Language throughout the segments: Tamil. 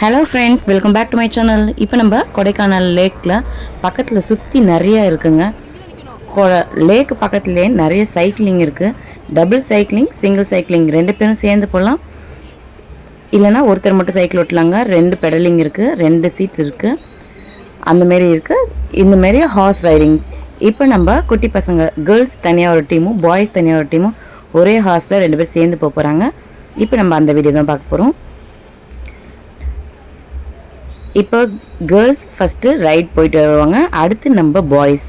Hello friends, welcome back to my channel. இப்போ நம்ம கொடைக்கானல் லேக்கில் பக்கத்தில் சுற்றி நிறைய இருக்குங்க. லேக்கு பக்கத்துலேயே நிறைய சைக்கிளிங் இருக்குது. டபுள் சைக்கிளிங், சிங்கிள் சைக்கிளிங் ரெண்டு பேரும் சேர்ந்து போகலாம். இல்லைனா ஒருத்தர் மட்டும் சைக்கிள் ஓட்டலாங்க. 2 பெடலிங் இருக்குது, 2 சீட்ஸ் இருக்குது, அந்தமாரி இருக்குது. இந்தமாரி ஹார்ஸ் ரைடிங். இப்போ நம்ம குட்டி பசங்க கேர்ள்ஸ் தனியாக ஒரு டீமும் பாய்ஸ் தனியாக ஒரு டீமும் ஒரே ஹார்ஸில் 2 பேர் சேர்ந்து போக போகிறாங்க. இப்போ நம்ம அந்த வீடியோ தான் பார்க்க போகிறோம். இப்போ கேர்ள்ஸ் ஃபஸ்ட்டு ரைட் போயிட்டு வருவாங்க, அடுத்து நம்ம பாய்ஸ்.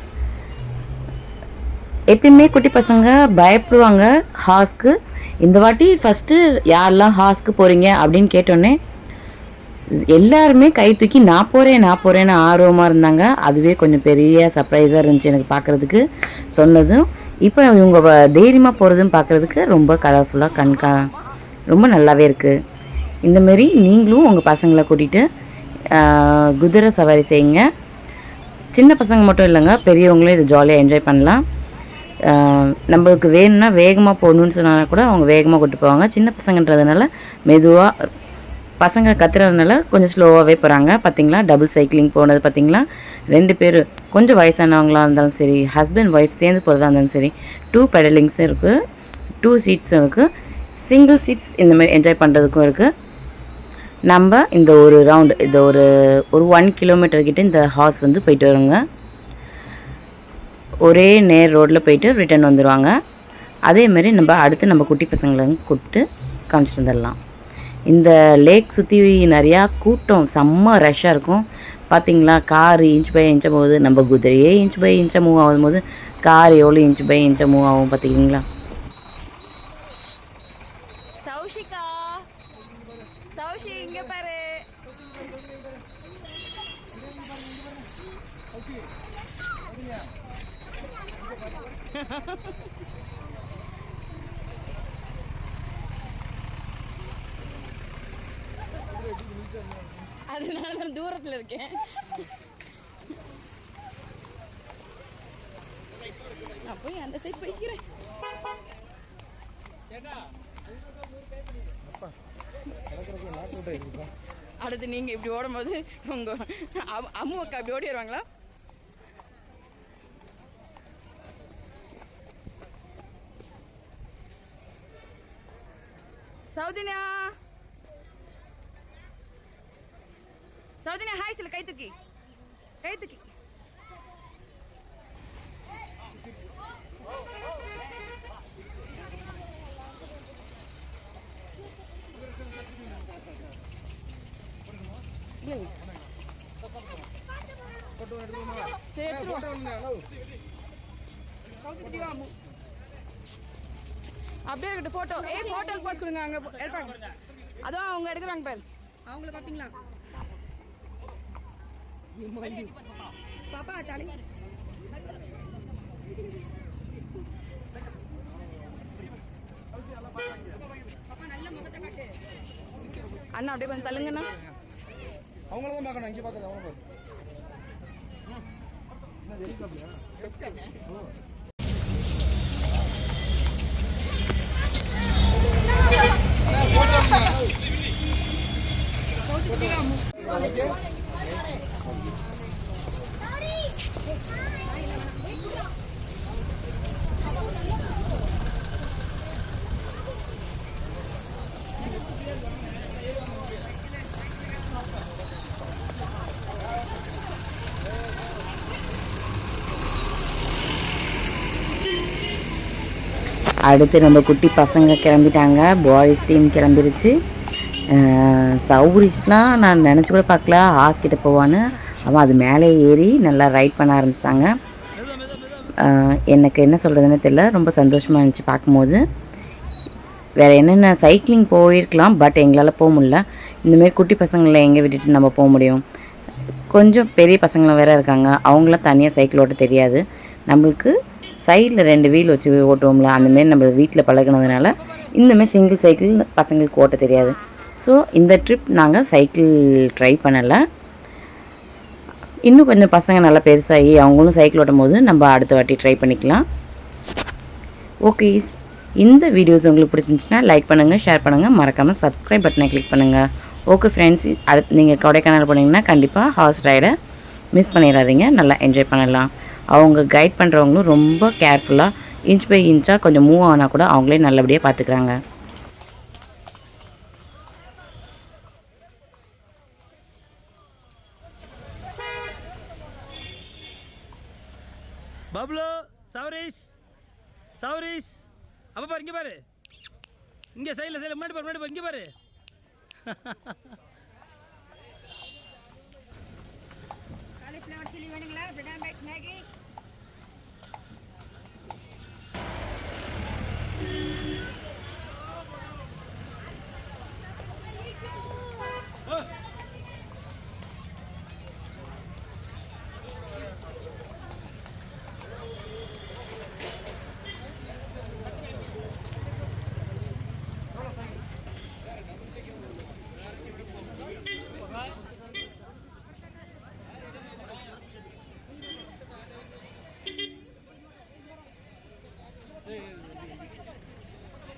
எப்பயுமே குட்டி பசங்க பயப்படுவாங்க ஹார்ஸ்க்கு. இந்த வாட்டி ஃபஸ்ட்டு யாரெல்லாம் ஹார்ஸ்க்கு போகிறீங்க அப்படின்னு கேட்டோன்னே எல்லாருமே கை தூக்கி நான் போகிறேன்னு ஆர்வமாக இருந்தாங்க. அதுவே கொஞ்சம் பெரிய சர்ப்ரைஸாக இருந்துச்சு எனக்கு பார்க்குறதுக்கு சொன்னதும். இப்போ இவங்க தைரியமாக போகிறதும் பார்க்குறதுக்கு ரொம்ப கலர்ஃபுல்லாக ரொம்ப நல்லாவே இருக்குது. இந்தமாரி நீங்களும் உங்கள் பசங்களை கூட்டிகிட்டு குதிரை சவாரி செய்யுங்க. சின்ன பசங்க மட்டும் இல்லைங்க, பெரியவங்களும் இதை ஜாலியாக என்ஜாய் பண்ணலாம். நம்மளுக்கு வேணும்னா வேகமாக போகணுன்னு சொன்னால் கூட அவங்க வேகமாக கூட்டு போவாங்க. சின்ன பசங்கன்றதுனால மெதுவாக, பசங்க கத்துறதுனால கொஞ்சம் ஸ்லோவாகவே போகிறாங்க. பார்த்திங்களா, டபுள் சைக்கிளிங் போனது பார்த்திங்களா. 2 பேர் கொஞ்சம் வயசானவங்களாக இருந்தாலும் சரி, ஹஸ்பண்ட் ஒய்ஃப் சேர்ந்து போகிறதா இருந்தாலும் சரி, 2 பெடலிங்ஸும் இருக்குது, 2 சீட்ஸும் இருக்குது, சிங்கிள் சீட்ஸ் இந்தமாதிரி என்ஜாய் பண்ணுறதுக்கும் இருக்குது. நம்ம இந்த ஒரு ரவுண்டு, இந்த ஒரு 1 கிலோமீட்டர் கிட்ட இந்த ஹார்ஸ் வந்து போயிட்டு வருங்க. ஒரே நேர் ரோட்டில் போயிட்டு ரிட்டர்ன் வந்துடுவாங்க. அதேமாரி நம்ம குட்டி பசங்களை கூப்பிட்டு காமிச்சிட்டு வந்துடலாம். இந்த லேக் சுற்றி நிறையா கூட்டம், செம்ம ரஷ்ஷாக இருக்கும். பார்த்திங்களா, கார் இன்ச் பை இன்ச்சாக போகுது. நம்ம குதிரையே இன்ச் பை இன்ச்சாக மூவ் ஆகும்போது கார் எவ்வளோ இன்ச் பை இன்ச்சாக மூவ் ஆகும் பார்த்திங்களா. இங்க பாரு, அதனால நான் தூரத்துல இருக்கேன். நான் போய் அந்த சைட் போய்க்கிறேன். அடுத்து நீங்க இப்படி ஓடும் போது உங்க அம்மு அக்கா இப்படி ஓடி வருவாங்களா? சௌஜன்யா, சௌஜன்யா ஹாய் சொல்லு. கை தூக்கி அப்படியே இருக்கட்டும். போட்டோ போட்டோக்கு போஸ்ட் கொடுங்க. அங்க எடுப்பாங்க, அதான் அவங்க எடுக்கிறாங்க பாரு, அவங்கள பாப்பீங்களா? பாப்பா தாலி பாப்பா நல்ல முகத்தை காட்டு. அண்ணா அப்படியே கொஞ்சம் தள்ளுங்கண்ணா. அவங்கள தான் பார்க்கணும், இங்கே பார்க்கறது அவங்க பாரு. அடுத்து நம்ம குட்டி பசங்க கிளம்பிட்டாங்க, பாய்ஸ் டீம் கிளம்பிருச்சு. சௌரிஷ்லாம் நான் நினச்சி கூட பார்க்கல ஹாஸ்கிட்ட போவான்னு. அவன் அது மேலே ஏறி நல்லா ரைட் பண்ண ஆரம்பிச்சிட்டாங்க. எனக்கு என்ன சொல்கிறதுன்னு தெரியல, ரொம்ப சந்தோஷமாக இருந்துச்சு பார்க்கும்போது. வேறு என்னென்ன சைக்கிளிங் போயிருக்கலாம், பட் எங்களால் போக முடியல. இந்தமாரி குட்டி பசங்களை எங்கே விட்டுட்டு நம்ம போக முடியும்? கொஞ்சம் பெரிய பசங்களும் வேறு இருக்காங்க, அவங்களாம் தனியாக சைக்கிள் ஓட்ட தெரியாது. நம்மளுக்கு சைடில் 2 வீல் வச்சு ஓட்டுவோம்ல, அந்தமாரி நம்ம வீட்டில் பழகினதுனால இந்தமாரி சிங்கிள் சைக்கிள் பசங்களுக்கு ஓட்ட தெரியாது. ஸோ இந்த ட்ரிப் நாங்கள் சைக்கிள் ட்ரை பண்ணலை. இன்னும் கொஞ்சம் பசங்க நல்லா பெருசாகி அவங்களும் சைக்கிள் ஓட்டும் போது நம்ம அடுத்த வாட்டி ட்ரை பண்ணிக்கலாம். ஓகேஸ், இந்த வீடியோஸ் உங்களுக்கு பிடிச்சிருந்துச்சுன்னா லைக் பண்ணுங்கள், ஷேர் பண்ணுங்கள், மறக்காமல் சப்ஸ்கிரைப் பட்டனை கிளிக் பண்ணுங்கள். ஓகே ஃப்ரெண்ட்ஸ், அடுத்து நீங்கள் கொடைக்கானல் போனீங்கன்னா கண்டிப்பாக ஹார்ஸ் ரைடை மிஸ் பண்ணிடாதீங்க. நல்லா என்ஜாய் பண்ணலாம். அவங்க கைட் பண்ணுறவங்களும் ரொம்ப கேர்ஃபுல்லாக இன்ச் பை இன்ச்சாக கொஞ்சம் மூவ் ஆனால் கூட அவங்களே நல்லபடியாக பார்த்துக்குறாங்க. பப்ளு, சௌரீஸ் அப்போ பாரு, இங்கே பாரு, இங்கே சைடில் முன்னாடி பாரு, இங்கே பாரு.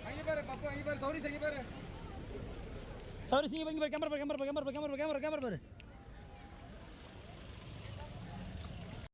அங்கே பாரு பப்பு, அங்கே பாரு சௌரிஸ், அங்கே பாரு சௌரீஸ், இங்கே பாரு, கேமரா பாரு.